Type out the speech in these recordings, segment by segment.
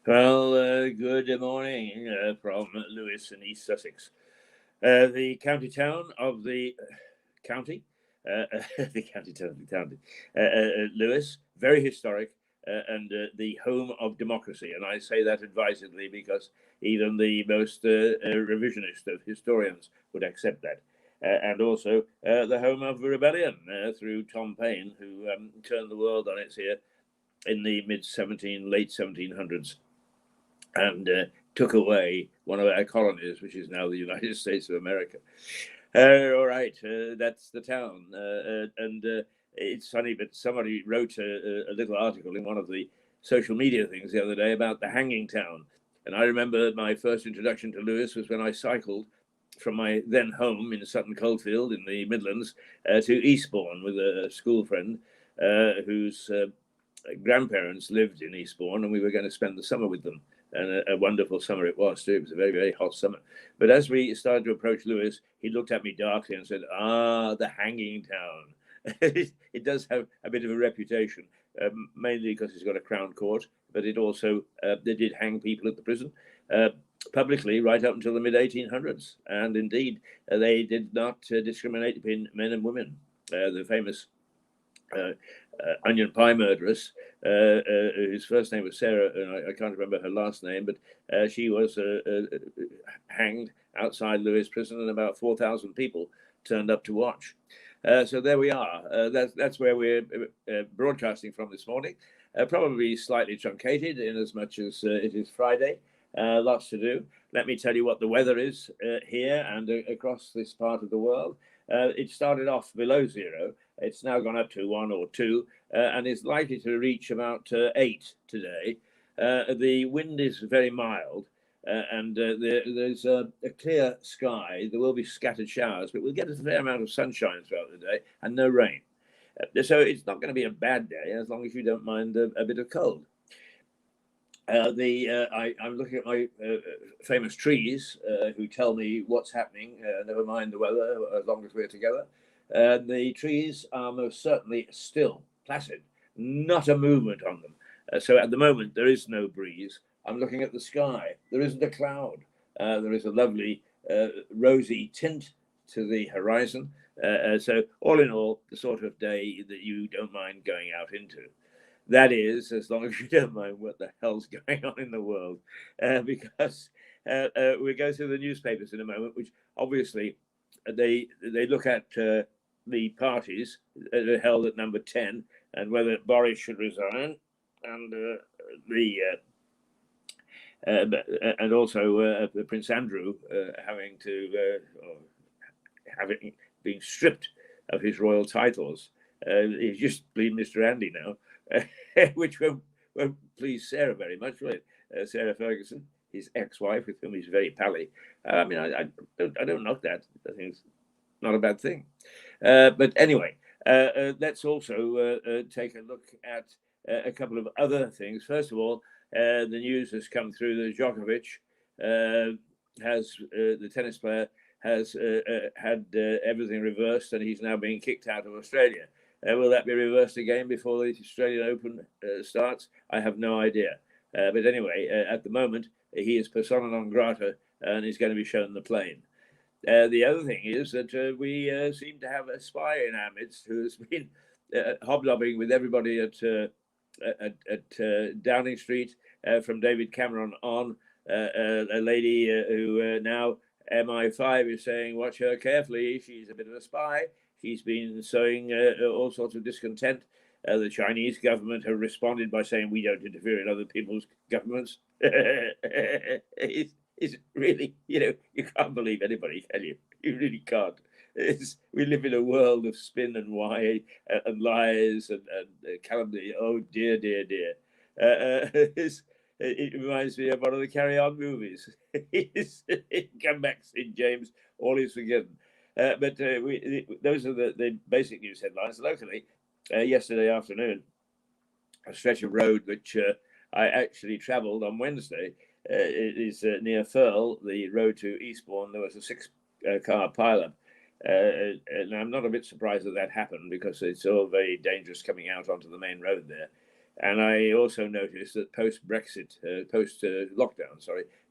Well, good morning from Lewes in East Sussex. The county town of the county, the county town of the county, Lewes, very historic and the home of democracy. And I say that advisedly because even the most revisionist of historians would accept that. And also the home of rebellion through Tom Paine, who turned the world on its ear in the late 1700s and took away one of our colonies, which is now the United States of America. All right, that's the town. And it's funny, but somebody wrote a little article in one of the social media things the other day about the hanging town. And I remember my first introduction to Lewes was when I cycled from my then home in Sutton Coldfield in the Midlands to Eastbourne with a school friend whose grandparents lived in Eastbourne, and we were going to spend the summer with them. And a wonderful summer it was too. It was a very, very hot summer. But as we started to approach Lewes, he looked at me darkly and said, "Ah, the hanging town." It does have a bit of a reputation, mainly because it's got a crown court, but it also they did hang people at the prison uh, publicly right up until the mid 1800s, and indeed they did not discriminate between men and women. The famous uh, onion pie murderess, whose first name was Sarah, and I can't remember her last name, but she was hanged outside Lewes prison, and about 4,000 people turned up to watch. So there we are. That's where we're broadcasting from this morning. Probably slightly truncated in as much as it is Friday. Lots to do. Let me tell you what the weather is here and across this part of the world. It started off below zero. It's now gone up to 1 or 2 and is likely to reach about 8 today. The wind is very mild. There's a clear sky. There will be scattered showers, but we'll get a fair amount of sunshine throughout the day and no rain. So it's not going to be a bad day as long as you don't mind a bit of cold. I'm looking at my famous trees who tell me what's happening, never mind the weather, as long as we're together. The trees are most certainly still, placid, not a movement on them. So at the moment, there is no breeze. I'm looking at the sky. There isn't a cloud. There is a lovely rosy tint to the horizon. So, all in all, the sort of day that you don't mind going out into. That is, as long as you don't mind what the hell's going on in the world, because we go through the newspapers in a moment, which obviously they look at the parties that are held at number 10 and whether Boris should resign, and the and also Prince Andrew having to having been stripped of his royal titles. He's just been Mr. Andy now, which won't please Sarah very much, will it? Sarah Ferguson, his ex-wife, with whom he's very pally. I mean, I don't knock that. I think it's not a bad thing. But anyway, let's also take a look at a couple of other things. First of all, the news has come through that Djokovic has the tennis player has had everything reversed, and he's now being kicked out of Australia. Will that be reversed again before the Australian Open starts? I have no idea. But anyway, at the moment, he is persona non grata and is going to be shown the plane. The other thing is that we seem to have a spy in our midst who has been hobnobbing with everybody at Downing Street from David Cameron on. A lady who now MI5 is saying, watch her carefully. She's a bit of a spy. She's been sowing all sorts of discontent. The Chinese government have responded by saying we don't interfere in other people's governments. It's really, you can't believe anybody, can you? You really can't. We live in a world of spin and why and lies and calumny. Oh dear, dear, dear. It reminds me of one of the Carry On movies. Come back, St. James, all is forgiven. But those are the basic news headlines. Locally, yesterday afternoon, a stretch of road which I actually travelled on Wednesday. It is near Firle, the road to Eastbourne. There was a six-car pileup. And I'm not a bit surprised that happened because it's all very dangerous coming out onto the main road there. And I also noticed that post-Brexit, post-lockdown,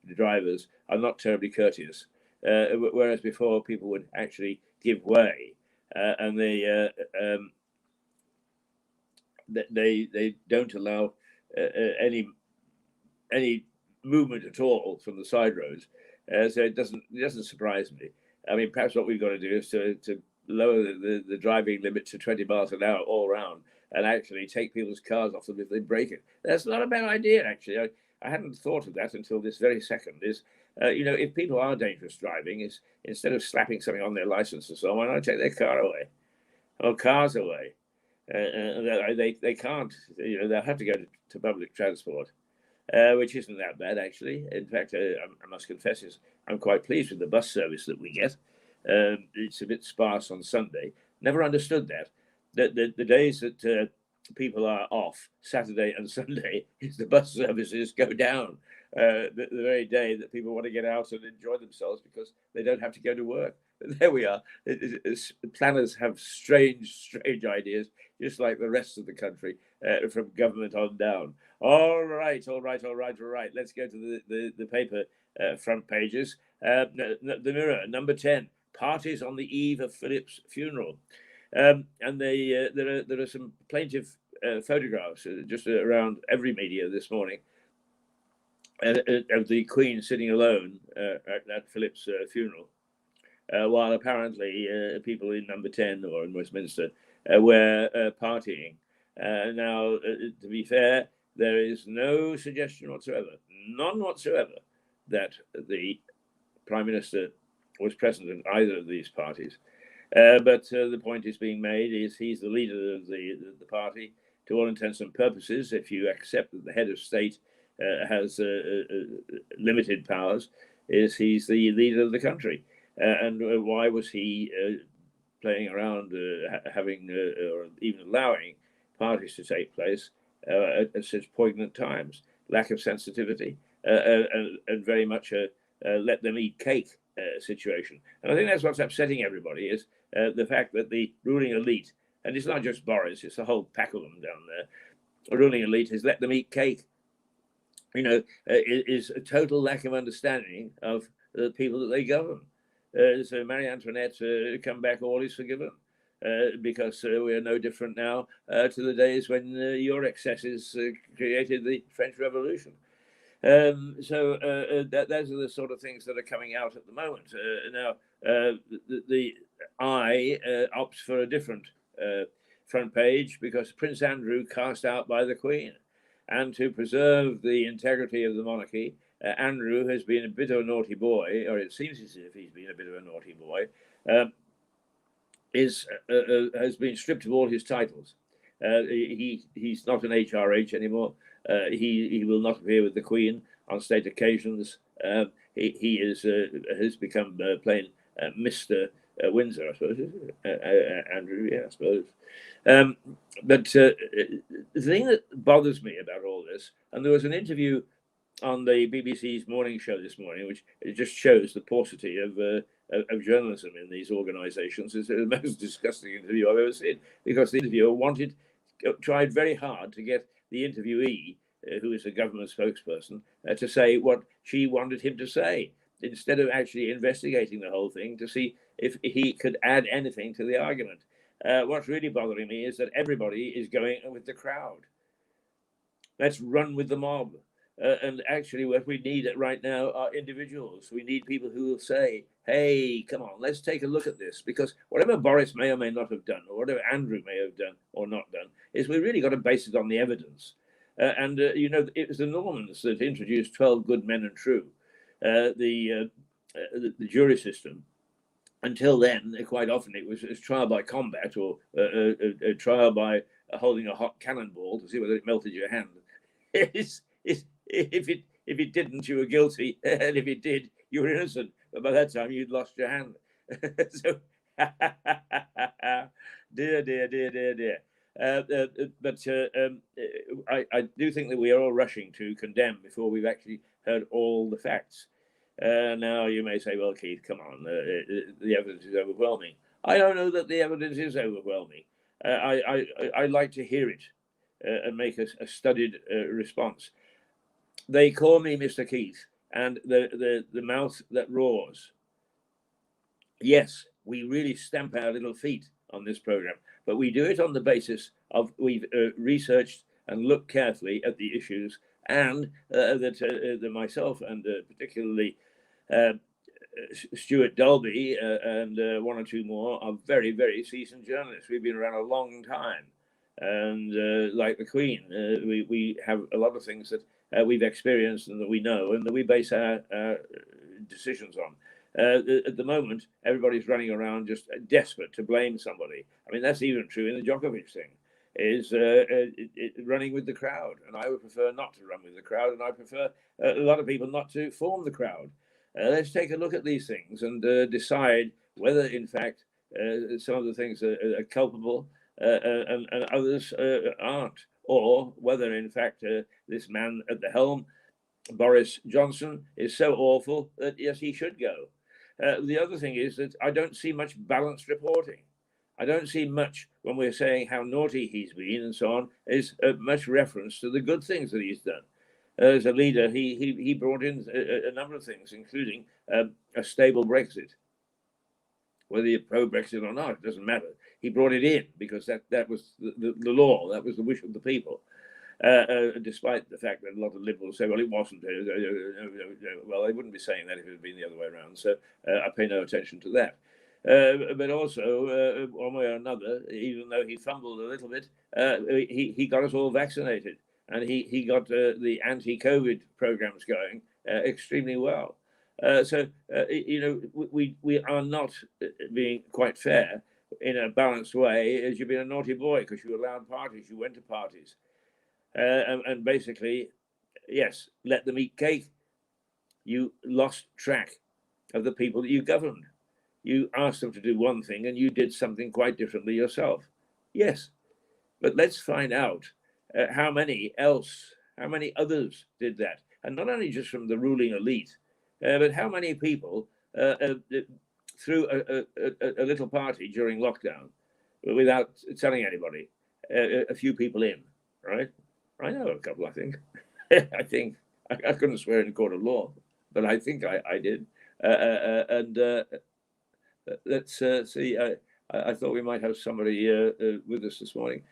the drivers are not terribly courteous, whereas before people would actually give way, and they don't allow any movement at all from the side roads. So it doesn't surprise me. I mean, perhaps what we've got to do is to lower the driving limit to 20 miles an hour all around, and actually take people's cars off them if they break it. That's not a bad idea, actually. I hadn't thought of that until this very second. If people are dangerous driving, is instead of slapping something on their license and so on, why not take their car away or cars away? They can't. They'll have to go to public transport, which isn't that bad, actually. In fact, I must confess, I'm quite pleased with the bus service that we get. It's a bit sparse on Sunday. Never understood that. The days that people are off, Saturday and Sunday, is the bus services go down. The very day that people want to get out and enjoy themselves because they don't have to go to work. There we are. Planners have strange ideas, just like the rest of the country, from government on down. All right. Let's go to the paper front pages. The Mirror, number 10, parties on the eve of Philip's funeral. And there are some plaintive photographs just around every media this morning of the Queen sitting alone at Philip's funeral, while apparently people in number 10 or in Westminster were partying. Now, to be fair, there is no suggestion whatsoever, none whatsoever, that the Prime Minister was present in either of these parties. But the point is being made is he's the leader of the party. To all intents and purposes, if you accept that the head of state has limited powers, he's the leader of the country. And why was he playing around, having or even allowing parties to take place at such poignant times? Lack of sensitivity and very much a let them eat cake situation. And I think that's what's upsetting everybody is the fact that the ruling elite, and it's not just Boris, it's a whole pack of them down there, the ruling elite has let them eat cake. Is a total lack of understanding of the people that they govern. So Marie Antoinette, come back, all is forgiven, because we are no different now to the days when your excesses created the French Revolution. Those are the sort of things that are coming out at the moment. Now, the Eye opts for a different front page because Prince Andrew cast out by the Queen. And to preserve the integrity of the monarchy, Andrew has been a bit of a naughty boy, or it seems as if he's been a bit of a naughty boy, has been stripped of all his titles. He's not an HRH anymore. He will not appear with the Queen on state occasions. He has become plain Mr. Windsor, I suppose. Andrew, yeah, I suppose. But the thing that bothers me about all this, and there was an interview on the BBC's morning show this morning, which it just shows the paucity of journalism in these organisations. It's the most disgusting interview I've ever seen, because the interviewer tried very hard to get the interviewee, who is a government spokesperson, to say what she wanted him to say, instead of actually investigating the whole thing to see if he could add anything to the argument. What's really bothering me is that everybody is going with the crowd. Let's run with the mob. And actually, what we need right now are individuals. We need people who will say, hey, come on, let's take a look at this. Because whatever Boris may or may not have done, or whatever Andrew may have done or not done, is we really got to base it on the evidence. It was the Normans that introduced 12 good men and true, the jury system. Until then, quite often it was trial by combat, or a trial by holding a hot cannonball to see whether it melted your hand. If it didn't, you were guilty, and if it did, you were innocent. But by that time, you'd lost your hand. So, dear. I do think that we are all rushing to condemn before we've actually heard all the facts. Now you may say, well, Keith, come on, the evidence is overwhelming. I don't know that the evidence is overwhelming. I like to hear it. and make a studied response. They call me Mr. Keith, and the mouth that roars. Yes, we really stamp our little feet on this program, but we do it on the basis of we've researched and looked carefully at the issues, and that myself and particularly Stuart Dolby and one or two more are very, very seasoned journalists. We've been around a long time, and like the Queen, we have a lot of things that we've experienced and that we know and that we base our decisions on. At the moment, everybody's running around just desperate to blame somebody. I mean, that's even true in the Djokovic thing, is running with the crowd. And I would prefer not to run with the crowd, and I prefer a lot of people not to form the crowd. Let's take a look at these things and decide whether, in fact, some of the things are culpable and others aren't, or whether, in fact, this man at the helm, Boris Johnson, is so awful that, yes, he should go. The other thing is that I don't see much balanced reporting. I don't see much when we're saying how naughty he's been and so on, is much reference to the good things that he's done. As a leader, he brought in a number of things, including a stable Brexit. Whether you're pro-Brexit or not, it doesn't matter. He brought it in because that was the law, that was the wish of the people. Despite the fact that a lot of liberals say, well, it wasn't. Well, they wouldn't be saying that if it had been the other way around. So I pay no attention to that. But also, one way or another, even though he fumbled a little bit, he got us all vaccinated. And he got the anti-COVID programs going extremely well. We are not being quite fair in a balanced way, as you've been a naughty boy because you allowed parties, you went to parties. And basically, yes, let them eat cake. You lost track of the people that you governed. You asked them to do one thing and you did something quite differently yourself. Yes, but let's find out how many others did that. And not only just from the ruling elite, but how many people threw a little party during lockdown without telling anybody, a few people in, right? I know a couple, I think. I couldn't swear in a court of law, but I think I did. Let's see. I thought we might have somebody with us this morning.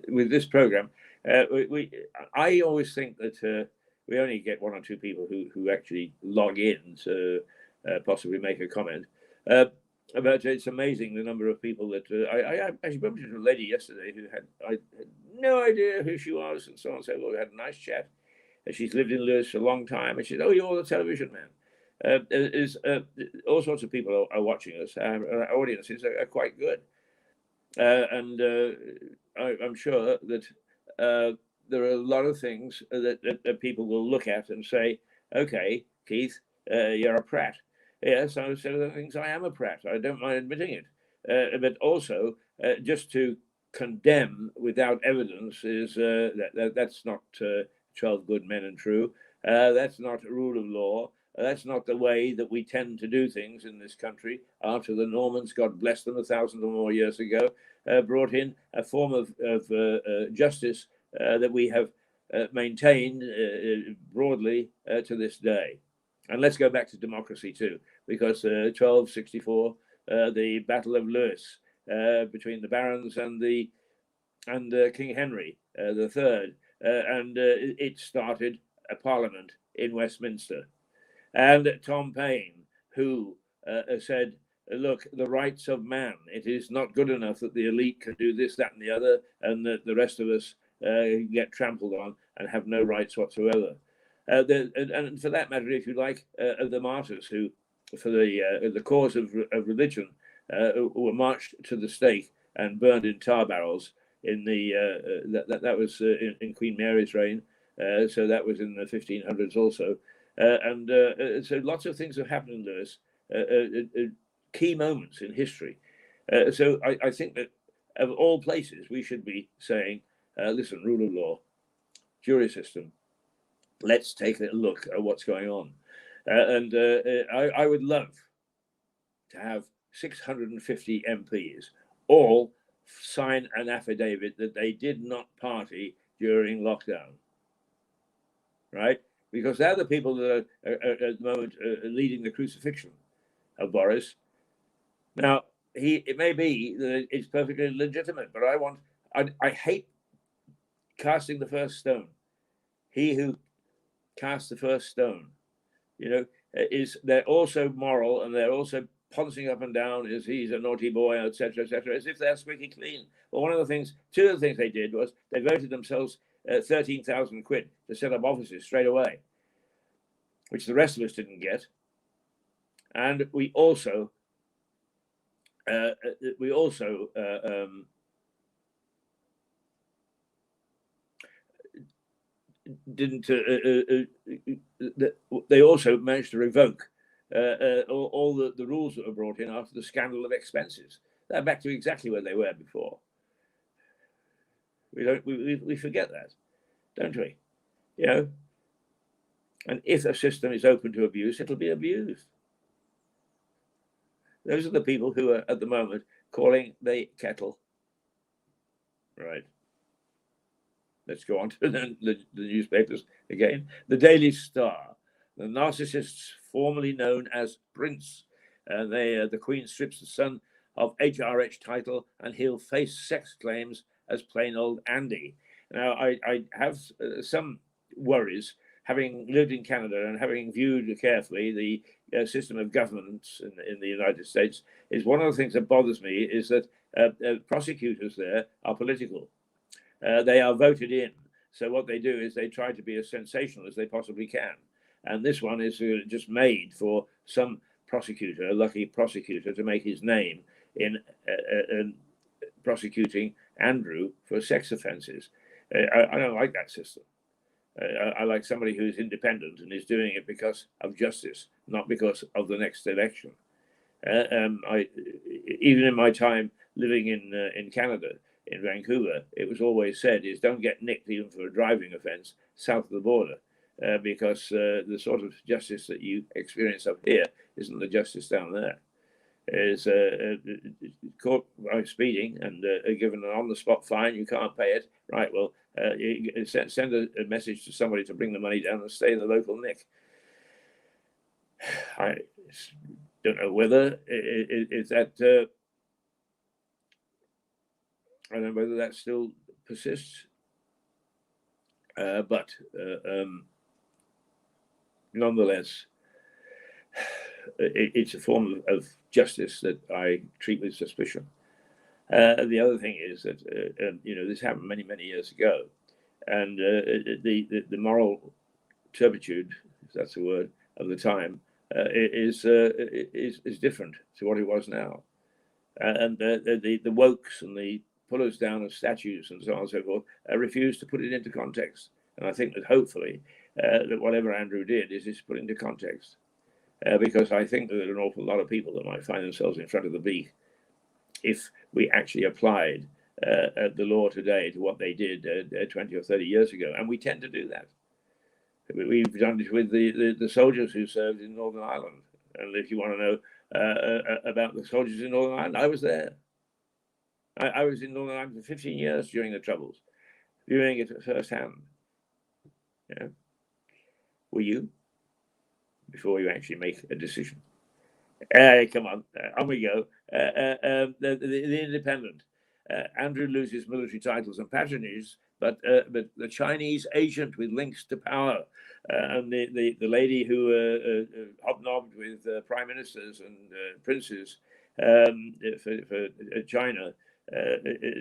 With this program, I always think that we only get one or two people who actually log in to possibly make a comment. But it's amazing the number of people that I actually bumped into a lady yesterday who I had no idea who she was, and so on. So we had a nice chat. She's lived in Lewis for a long time, and she said, "Oh, you're the television man." All sorts of people are watching us. Our audiences are quite good, and I'm sure that there are a lot of things that people will look at and say, "Okay, Keith, you're a prat." Yes, I said the things I am a prat. I don't mind admitting it, but also just to condemn without evidence is that's not 12 good men and true. That's not a rule of law. That's not the way that we tend to do things in this country. After the Normans, God bless them, 1,000 or more years ago, brought in a form of justice that we have maintained broadly to this day. And let's go back to democracy too, because 1264, the Battle of Lewis between the barons and King Henry III, and it started a parliament in Westminster. And Tom Paine, who said, look, the rights of man, it is not good enough that the elite can do this, that, and the other, and that the rest of us get trampled on and have no rights whatsoever. And for that matter, if you like, the martyrs who, for the cause of religion, were marched to the stake and burned in tar barrels in that was in Queen Mary's reign. So that was in the 1500s also. So lots of things have happened in Lewis, key moments in history. So I think that of all places, we should be saying, listen, rule of law, jury system, let's take a look at what's going on. I would love to have 650 MPs all sign an affidavit that they did not party during lockdown, right? Because they're the people that are at the moment leading the crucifixion of Boris. Now, it may be that it's perfectly legitimate, but I hate casting the first stone. He who casts the first stone, they're also moral, and they're also pouncing up and down as he's a naughty boy, etc., as if they're squeaky clean. Well, two of the things they did was they voted themselves 13,000 quid to set up offices straight away, which the rest of us didn't get. And we also didn't. They also managed to revoke all the rules that were brought in after the scandal of expenses. They're back to exactly where they were before. We forget that, don't we? And if a system is open to abuse, it'll be abused. Those are the people who are at the moment calling the kettle. Right. Let's go on to the newspapers again. The Daily Star. The narcissists formerly known as Prince. The Queen strips the son of HRH title and he'll face sex claims as plain old Andy. Now, I have some worries, having lived in Canada and having viewed carefully the system of governance in the United States, is one of the things that bothers me is that prosecutors there are political. They are voted in. So what they do is they try to be as sensational as they possibly can. And this one is just made for some prosecutor, a lucky prosecutor, to make his name in prosecuting Andrew for sex offences. I don't like that system. I like somebody who's independent and is doing it because of justice, not because of the next election. Even in my time living in Canada, in Vancouver, it was always said is don't get nicked even for a driving offence south of the border, because the sort of justice that you experience up here isn't the justice down there. Is caught by speeding and given an on-the-spot fine, you can't pay it. Right, well, you send a message to somebody to bring the money down and stay in the local nick. I don't know whether is that. I don't know whether that still persists, but nonetheless, it's a form of justice that I treat with suspicion. The other thing is that this happened many, many years ago, and the moral turpitude, if that's the word, of the time is different to what it was now, and the wokes and the pullers down of statues and so on and so forth refuse to put it into context. And I think that hopefully that whatever Andrew did is put into context. Because I think that there are an awful lot of people that might find themselves in front of the beak if we actually applied the law today to what they did 20 or 30 years ago. And we tend to do that. We've done it with the soldiers who served in Northern Ireland. And if you want to know about the soldiers in Northern Ireland, I was there. I was in Northern Ireland for 15 years during the Troubles, viewing it firsthand. Yeah. Were you? Before you actually make a decision. Come on we go. The Independent. Andrew loses military titles and patronage, but the Chinese agent with links to power, and the lady who hobnobbed with prime ministers and princes for China,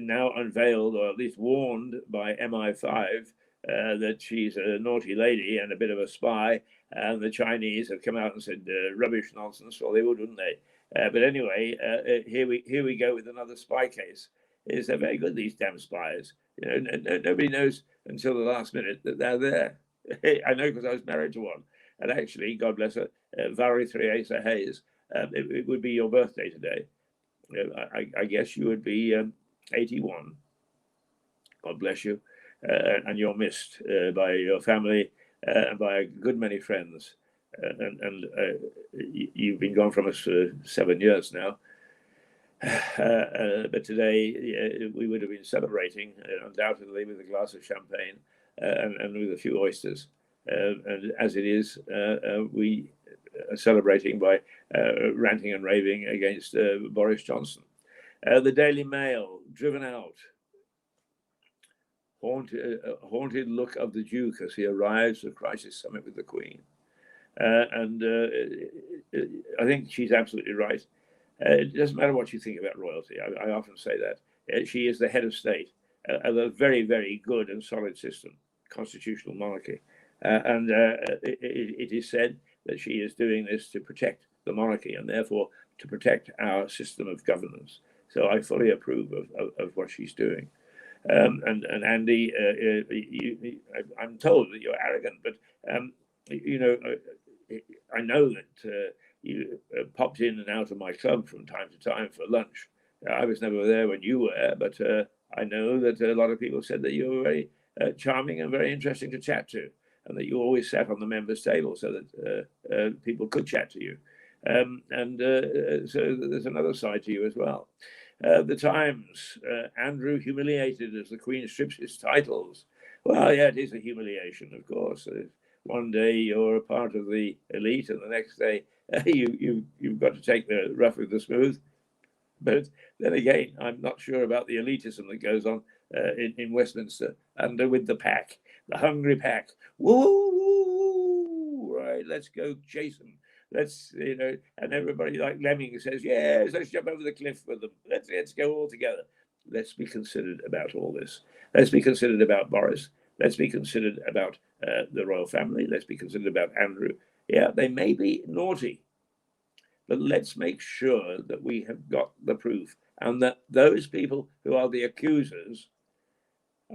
now unveiled, or at least warned by MI5, that she's a naughty lady and a bit of a spy, and the Chinese have come out and said rubbish nonsense. Well, they would, wouldn't they? But anyway, here we go with another spy case. They're very good, these damn spies. Nobody knows until the last minute that they're there. I know because I was married to one, and actually, God bless her, Valerie Theresa Hayes. It would be your birthday today. I guess you would be 81. God bless you. And you're missed by your family and by a good many friends. And you've been gone from us for 7 years now. But today we would have been celebrating, undoubtedly, with a glass of champagne and with a few oysters. And as it is, we are celebrating by ranting and raving against Boris Johnson. The Daily Mail, driven out. Haunted look of the Duke as he arrives at crisis summit with the Queen. And I think she's absolutely right. It doesn't matter what you think about royalty. I often say that. She is the head of state of a very, very good and solid system, constitutional monarchy. And it is said that she is doing this to protect the monarchy and therefore to protect our system of governance. So I fully approve of what she's doing. And Andy, I'm told that you're arrogant, but I know that you popped in and out of my club from time to time for lunch. I was never there when you were, but I know that a lot of people said that you were very charming and very interesting to chat to, and that you always sat on the members' table so that people could chat to you. So there's another side to you as well. The Times, Andrew humiliated as the Queen strips his titles. Well, yeah, it is a humiliation, of course. One day you're a part of the elite, and the next day you've got to take the rough with the smooth. But then again, I'm not sure about the elitism that goes on in Westminster and with the pack, the hungry pack. Woo! Right, let's go chase them. Let's, and everybody like Lemming says, yes, let's jump over the cliff with them. Let's go all together. Let's be considered about all this. Let's be considered about Boris. Let's be considered about the royal family. Let's be considered about Andrew. Yeah, they may be naughty, but let's make sure that we have got the proof and that those people who are the accusers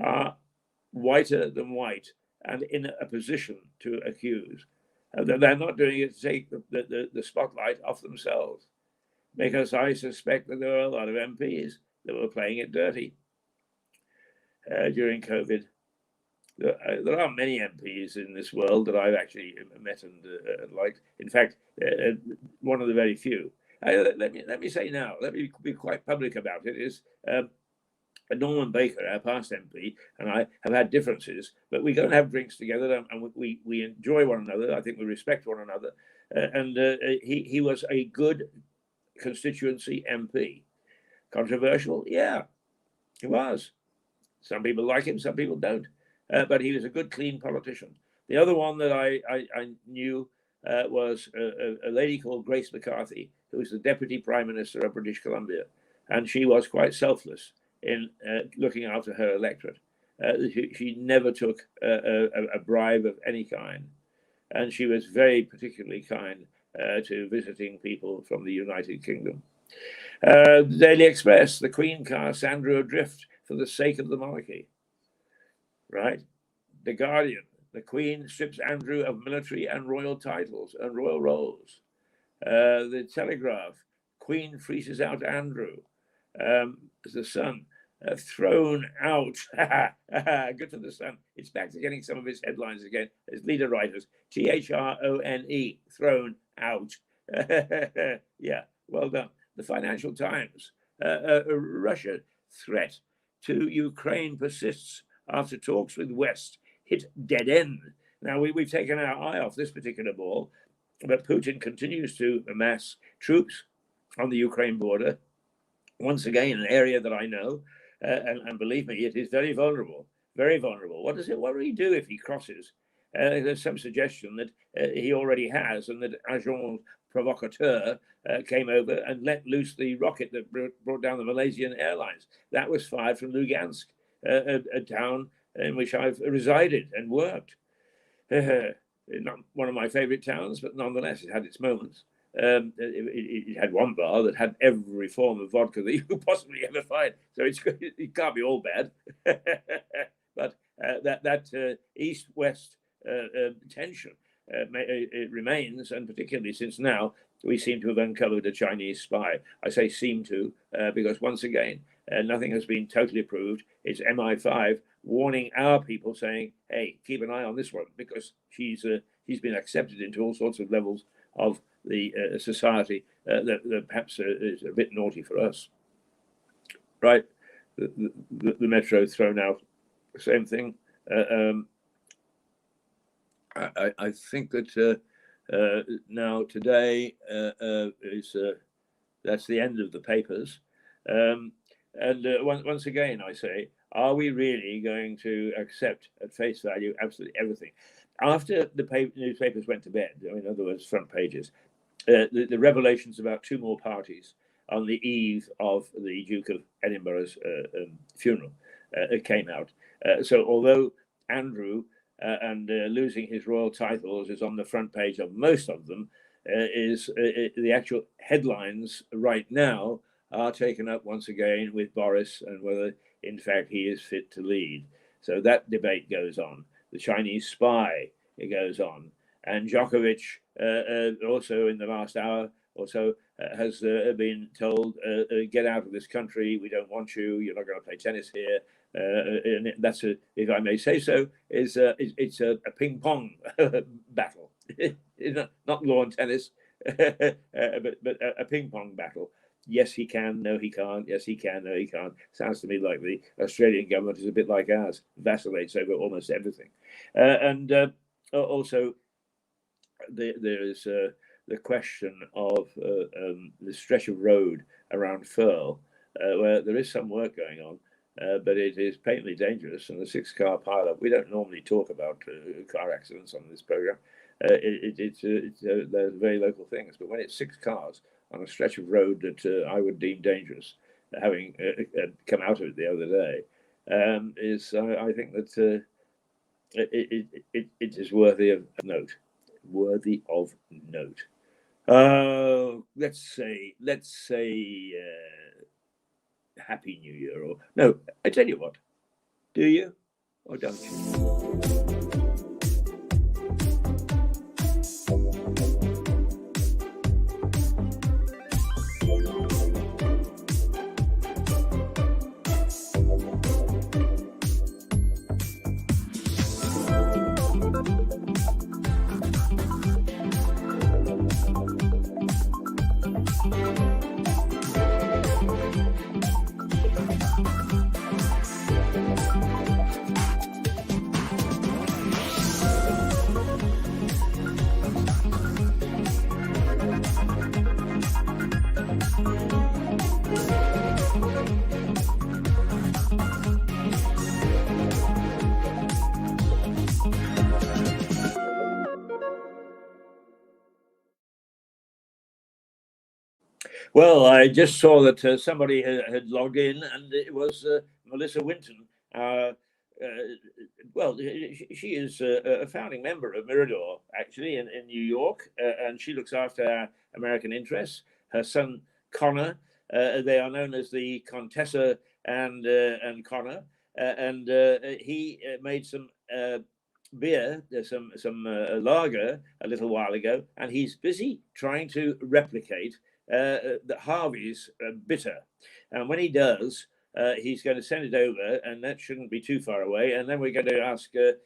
are whiter than white and in a position to accuse. They're not doing it to take the spotlight off themselves, because I suspect that there are a lot of MPs that were playing it dirty during COVID. There aren't many MPs in this world that I've actually met and liked. In fact, one of the very few. Let me say now, let me be quite public about it, is Norman Baker, our past MP, and I have had differences, but we go and have drinks together and we enjoy one another. I think we respect one another. He was a good constituency MP. Controversial? Yeah, he was. Some people like him, some people don't. But he was a good, clean politician. The other one that I knew was a lady called Grace McCarthy, who was the Deputy Prime Minister of British Columbia. And she was quite selfless in looking after her electorate. She never took a bribe of any kind. And she was very particularly kind to visiting people from the United Kingdom. Daily Express, the Queen casts Andrew adrift for the sake of the monarchy. Right? The Guardian, the Queen strips Andrew of military and royal titles and royal roles. The Telegraph, Queen freezes out Andrew. The Sun, thrown out. Good for the Sun. It's back to getting some of its headlines again as leader writers. THRONE, thrown out. Yeah, well done. The Financial Times, Russia threat to Ukraine persists after talks with West hit dead end. Now, we've taken our eye off this particular ball, but Putin continues to amass troops on the Ukraine border. Once again, an area that I know, and believe me, it is very vulnerable, very vulnerable. What will he do if he crosses? There's some suggestion that he already has, and that Agent Provocateur came over and let loose the rocket that brought down the Malaysian Airlines. That was fired from Lugansk, a town in which I've resided and worked. Not one of my favorite towns, but nonetheless, it had its moments. It had one bar that had every form of vodka that you could possibly ever find. So it can't be all bad. But that east-west tension, it remains, and particularly since now we seem to have uncovered a Chinese spy. I say seem to, because once again, nothing has been totally proved. It's MI5 warning our people, saying, hey, keep an eye on this one, because she's been accepted into all sorts of levels of the society that perhaps is a bit naughty for us. right, the metro thrown out, same thing. I think that now today is that's the end of the papers. Once again, I say, are we really going to accept at face value absolutely everything? After the newspapers went to bed, in other words, front pages, the revelations about two more parties on the eve of the Duke of Edinburgh's funeral came out. So although Andrew and losing his royal titles is on the front page of most of them, the actual headlines right now are taken up once again with Boris and whether in fact he is fit to lead. So that debate goes on. The Chinese spy, it goes on. And Djokovic also in the last hour or so has been told, get out of this country, we don't want you, you're not going to play tennis here. And that's, if I may say so, it's a ping pong battle. Not lawn tennis, but a ping pong battle. Yes, he can. No, he can't. Yes, he can. No, he can't. Sounds to me like the Australian government is a bit like ours, vacillates over almost everything. And also, there is the question of the stretch of road around Firle, where there is some work going on, but it is patently dangerous. And the 6-car pileup, we don't normally talk about car accidents on this program. They're very local things, but when it's 6 cars on a stretch of road that I would deem dangerous, having come out of it the other day, I think that it is worthy of note. Worthy of note. Let's say Happy New Year, or no, I tell you what, do you or don't you? Well, I just saw that somebody had logged in, and it was Melissa Winton. Well, she is a founding member of Mirador, actually, in New York, and she looks after American interests. Her son, Connor, they are known as the Contessa and Connor, and he made some beer, some lager a little while ago, and he's busy trying to replicate the Harvey's bitter. And when he does, he's going to send it over, and that shouldn't be too far away. And then we're going to ask the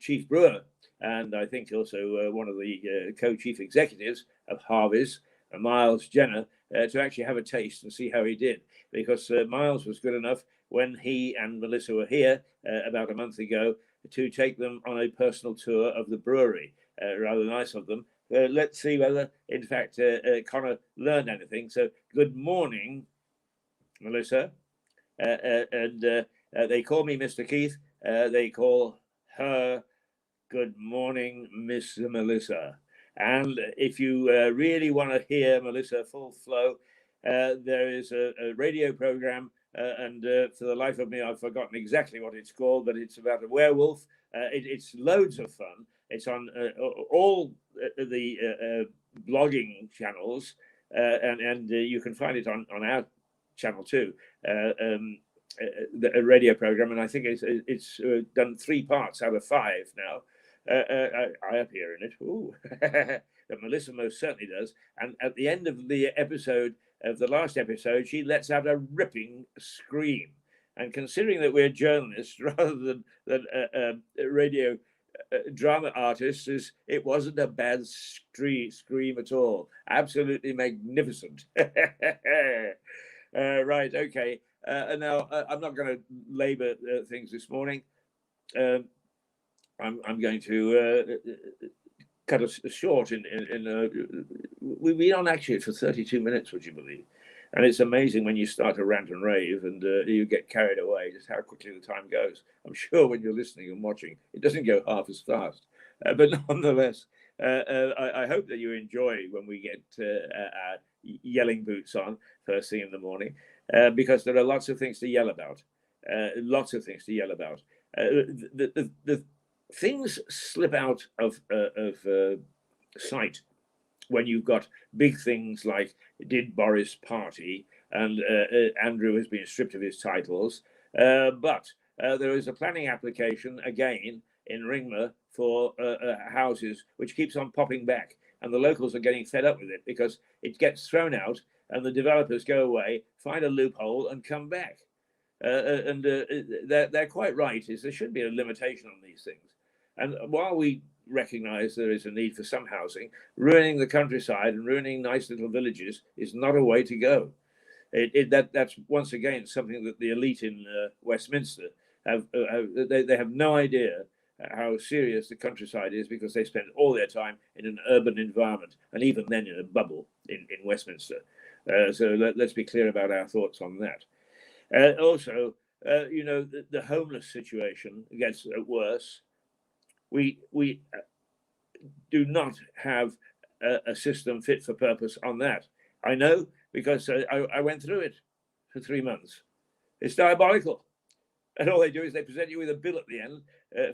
chief brewer, and I think also one of the co-chief executives of Harvey's, Miles Jenner, to actually have a taste and see how he did. Because Miles was good enough when he and Melissa were here about a month ago to take them on a personal tour of the brewery. Rather nice of them. Let's see whether, in fact, Connor learned anything. So, good morning, Melissa. And they call me Mr. Keith. They call her good morning, Miss Melissa. And if you really want to hear Melissa full flow, there is a radio program. And for the life of me, I've forgotten exactly what it's called, but it's about a werewolf. It's loads of fun. It's on all the blogging channels, and you can find it on our channel too, the radio program. And I think it's done 3 parts out of 5 now. I appear in it. Ooh. But Melissa most certainly does. And at the end of the episode, of the last episode, she lets out a ripping scream. And considering that we're journalists rather than radio drama artists, it wasn't a bad scream at all. Absolutely magnificent. Right, okay. And now I'm not going to labour things this morning. I'm going to cut us short. We've been on actually for 32 minutes, would you believe? And it's amazing when you start to rant and rave and you get carried away, just how quickly the time goes. I'm sure when you're listening and watching, it doesn't go half as fast. But nonetheless, I hope that you enjoy when we get our yelling boots on first thing in the morning, because there are lots of things to yell about. Lots of things to yell about. The things slip out of sight when you've got big things like did Boris party and Andrew has been stripped of his titles, but there is a planning application again in Ringmer for houses which keeps on popping back, and the locals are getting fed up with it because it gets thrown out and the developers go away, find a loophole and come back. And they're quite right, is there should be a limitation on these things. And while we recognize there is a need for some housing, ruining the countryside and ruining nice little villages is not a way to go. That's once again something that the elite in Westminster they have no idea how serious the countryside is, because they spend all their time in an urban environment, and even then in a bubble in Westminster. So let's be clear about our thoughts on that. Also, the homeless situation gets worse. We do not have a system fit for purpose on that. I know, because I went through it for 3 months. It's diabolical. And all they do is they present you with a bill at the end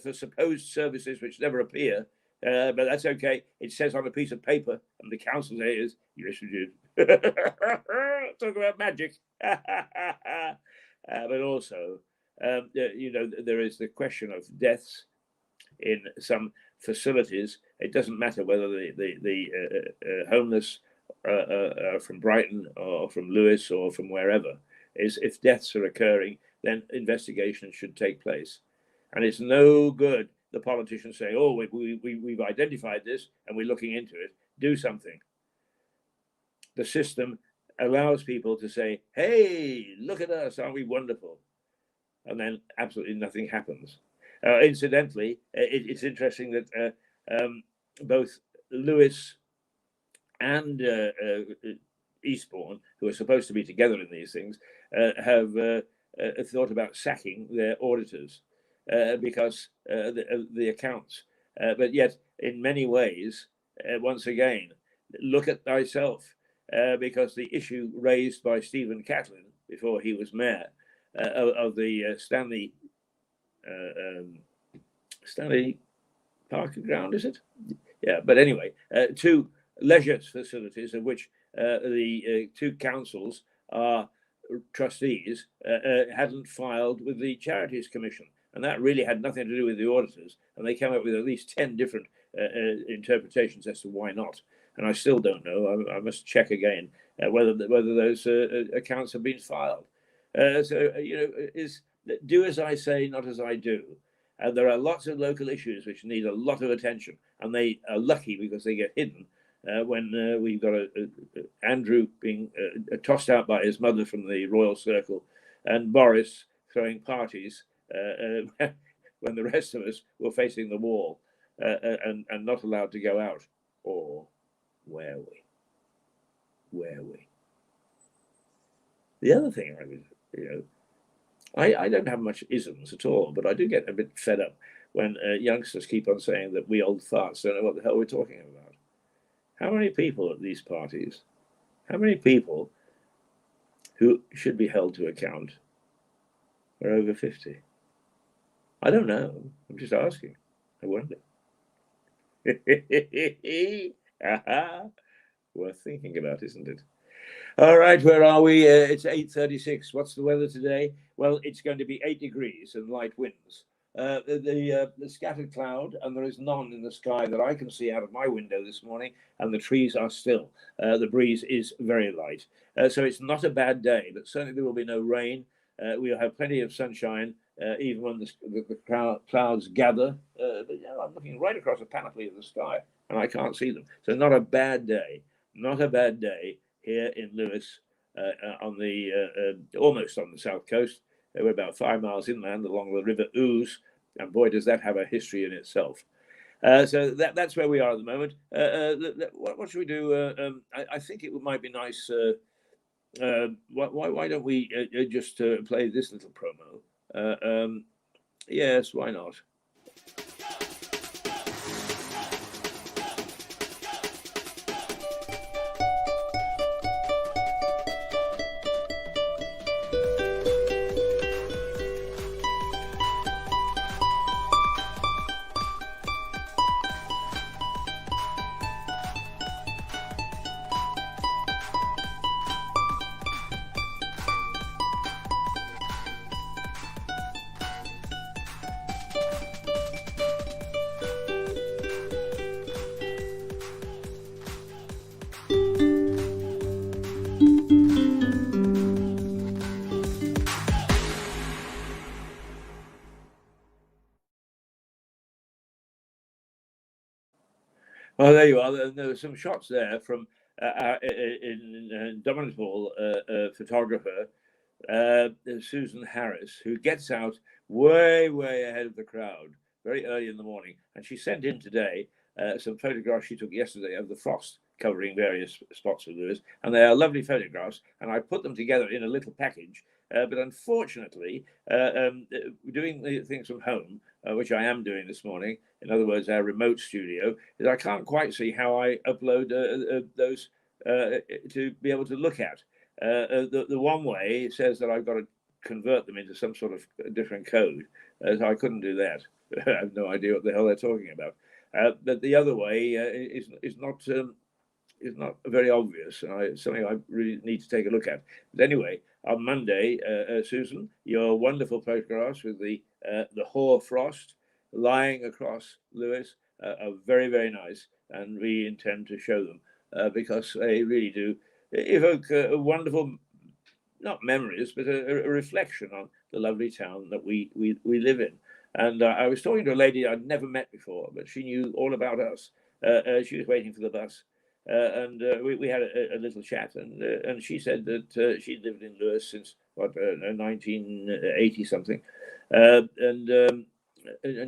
for supposed services which never appear. But that's okay. It says on a piece of paper, and the council says, yes, you do. Talk about magic. But also, there is the question of deaths in some facilities. It doesn't matter whether the homeless are from Brighton or from Lewis or from wherever. If deaths are occurring, then investigation should take place. And it's no good the politicians say, oh, we've identified this and we're looking into it. Do something. The system allows people to say, hey, look at us, aren't we wonderful? And then absolutely nothing happens. Incidentally, it's interesting that both Lewis and Eastbourne, who are supposed to be together in these things, have thought about sacking their auditors because the accounts. But yet, in many ways, once again, look at thyself, because the issue raised by Stephen Catlin before he was mayor of the Stanley Parker ground, is it? Yeah, but anyway, 2 leisure facilities, of which the 2 councils are trustees, hadn't filed with the Charities Commission. And that really had nothing to do with the auditors. And they came up with at least 10 different interpretations as to why not. And I still don't know. I must check again whether those accounts have been filed. Do as I say, not as I do. And there are lots of local issues which need a lot of attention, and they are lucky because they get hidden when we've got Andrew being tossed out by his mother from the royal circle, and Boris throwing parties when the rest of us were facing the wall and not allowed to go out. Or were we? Were we? The other thing I don't have much isms at all, but I do get a bit fed up when youngsters keep on saying that we old farts don't know what the hell we're talking about. How many people at these parties, how many people who should be held to account are over 50? I don't know. I'm just asking. I wonder. Worth thinking about, isn't it? All right, where are we? It's 8:36. What's the weather today? Well, it's going to be 8 degrees and light winds. The scattered cloud, and there is none in the sky that I can see out of my window this morning, and the trees are still. The breeze is very light. So it's not a bad day, but certainly there will be no rain. We'll have plenty of sunshine, even when the clouds gather. But, I'm looking right across the panoply of the sky, and I can't see them. So not a bad day. Not a bad day here in Lewis on the almost on the south coast. We're about 5 miles inland along the River Ouse, and boy, does that have a history in itself. So that's where we are at the moment. What should we do? I think it might be nice. Why don't we just play this little promo? Yes, why not? Oh, there you are. There were some shots there from indomitable photographer Susan Harris, who gets out way ahead of the crowd very early in the morning. And she sent in today some photographs she took yesterday of the frost covering various spots of Lewes. And they are lovely photographs. And I put them together in a little package. But unfortunately, doing the things from home, which I am doing this morning, in other words, our remote studio, is I can't quite see how I upload those to be able to look at. The one way says that I've got to convert them into some sort of different code, so I couldn't do that. I have no idea what the hell they're talking about. But the other way is not very obvious, and something I really need to take a look at. But anyway, on Monday, Susan, your wonderful photographs with the hoar frost lying across Lewes are very nice, and we intend to show them because they really do evoke wonderful, not memories, but a reflection on the lovely town that we live in. And I was talking to a lady I'd never met before, but she knew all about us. She was waiting for the bus. And we had a little chat, and she said that she'd lived in Lewes since 1980 something, and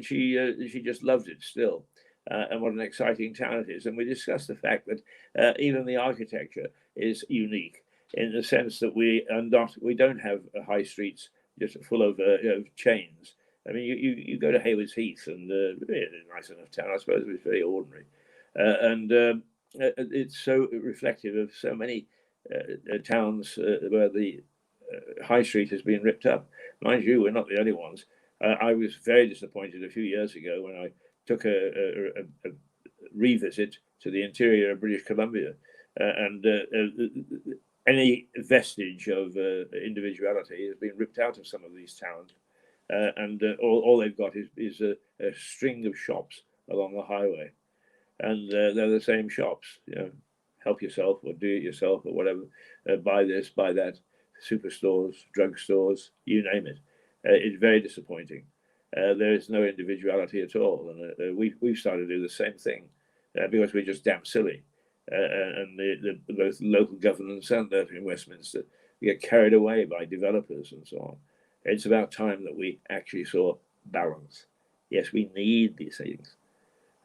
she just loved it still, and what an exciting town it is. And we discussed the fact that even the architecture is unique in the sense that we don't have high streets just full of chains. I mean, you go to Haywards Heath, and it's a nice enough town, I suppose, but it's very ordinary, and it's so reflective of so many towns where the high street has been ripped up. Mind you, we're not the only ones. I was very disappointed a few years ago when I took a revisit to the interior of British Columbia, and any vestige of individuality has been ripped out of some of these towns, and all they've got is a string of shops along the highway. And they're the same shops, help yourself or do it yourself or whatever, buy this, buy that, superstores, drugstores, you name it. It's very disappointing. There is no individuality at all. And we've started to do the same thing because we're just damn silly. And both local governments and in Westminster get carried away by developers and so on. It's about time that we actually saw balance. Yes, we need these things.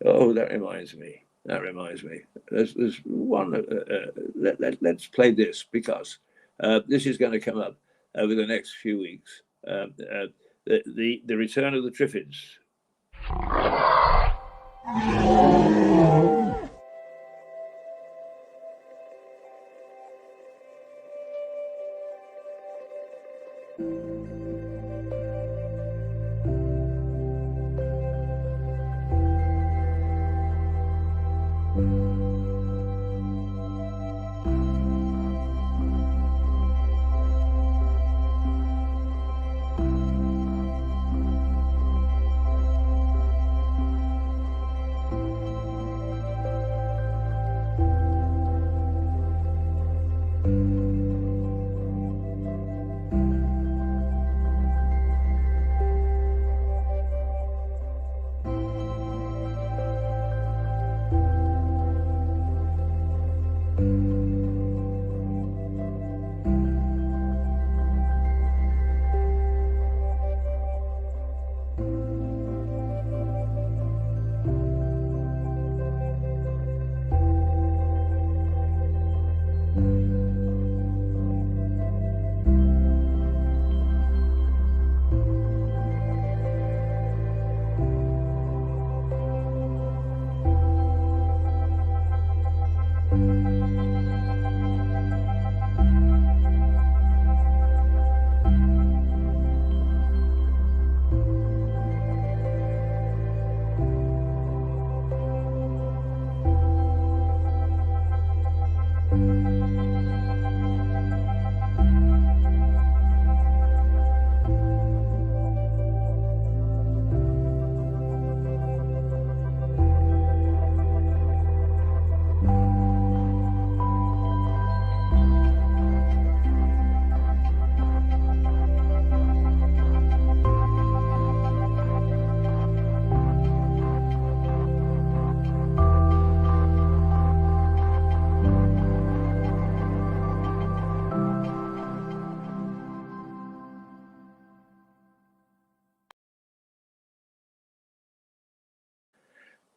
Oh, that reminds me. There's one. Let's play this because this is going to come up over the next few weeks. The return of the Triffids.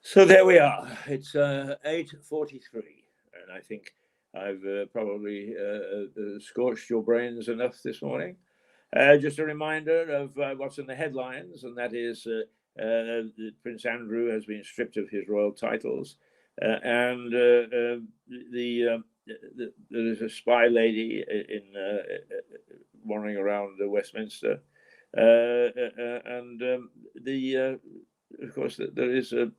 So there we are. It's 8:43, and I think I've probably scorched your brains enough this morning. Just a reminder of what's in the headlines, and that is Prince Andrew has been stripped of his royal titles, and there is a spy lady in wandering around Westminster, and of course there is a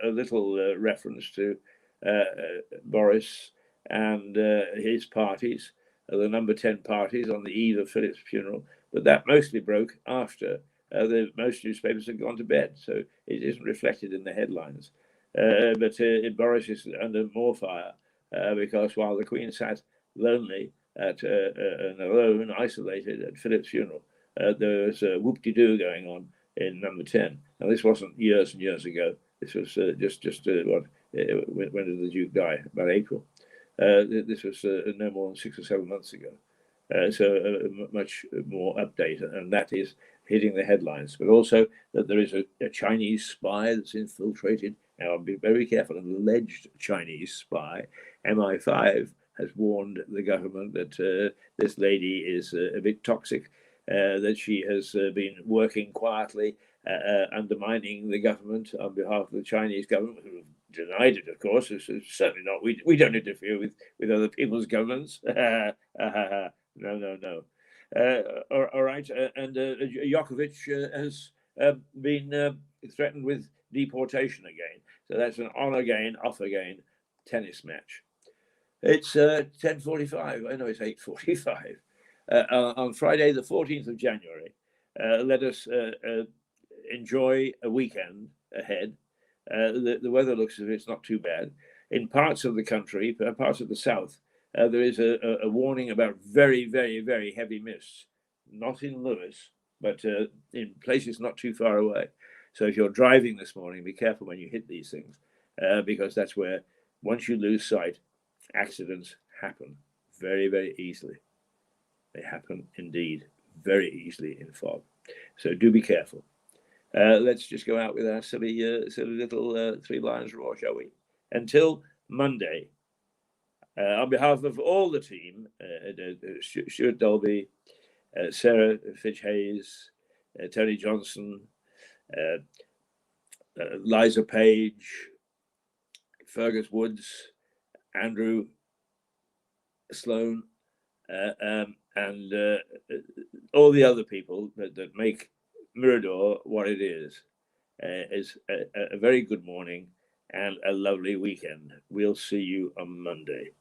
little reference to Boris and his parties, the number 10 parties on the eve of Philip's funeral, but that mostly broke after most newspapers had gone to bed, so it isn't reflected in the headlines. But Boris is under more fire because while the Queen sat lonely and alone, isolated at Philip's funeral, there was a whoop-de-doo going on in number 10. Now, this wasn't years and years ago. This was just when did the Duke die? About April. This was no more than 6 or 7 months ago. So much more update, and that is hitting the headlines. But also that there is a Chinese spy that's infiltrated. Now, I'll be very careful. An alleged Chinese spy, MI5, has warned the government that this lady is a bit toxic, that she has been working quietly, undermining the government on behalf of the Chinese government, who have denied it, of course. It's certainly not. We don't interfere with other people's governments. No, no, no. All right. And Djokovic has been threatened with deportation again. So that's an on again, off again tennis match. It's 10:45. I know it's 8:45. On Friday, the 14th of January, let us enjoy a weekend ahead. The weather looks as if it's not too bad. In parts of the country, parts of the south, there is a warning about very, very, very heavy mists. Not in Lewis, but in places not too far away. So if you're driving this morning, be careful when you hit these things, because that's where, once you lose sight, accidents happen very, very easily. They happen indeed very easily in fog. So do be careful. Let's just go out with our silly little Three Lions roar, shall we? Until Monday. On behalf of all the team, Stuart Dolby, Sarah Fitch Hayes, Tony Johnson, Liza Page, Fergus Woods, Andrew Sloan, and all the other people that make Mirador what it is a very good morning and a lovely weekend. We'll see you on Monday.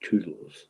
Toodles.